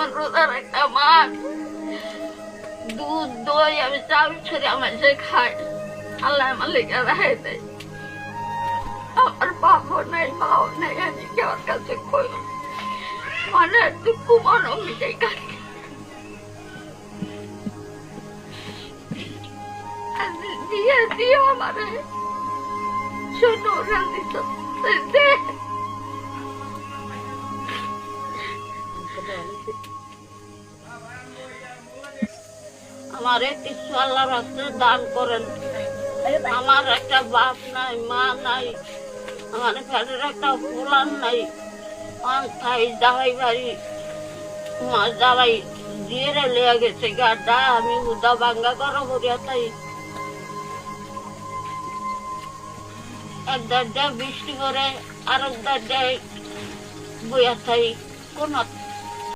আমার রোজার একটা মাছ দুধ দই আমি চাল ছেড়ে আমার যে খাই আল্লাহ আমার লেগে রাখে দেয়। আমার বাপও নাই মাও নাই, আমি কেউর কাছে কই মানে দুঃখ মনো মিটাই কাছে দিয়ে দিও আমারে ছোট রান্দিস দে। আমারে কিছু আল্লাহ রাস্তায় দান করেন। আমার একটা বাপ নাই, মা নাই, আমার ফ্যানের একটা ফুলান নাই, খাই দাওয়াই বাড়ি মা দাওয়াই দিয়ে লেগে গেছে গাড্ডা, আমি উদা ভাঙ্গা করো বলিয়া তাই এক দাঁড় বৃষ্টি করে আর এক দাঁড় বইয়া থাই কোন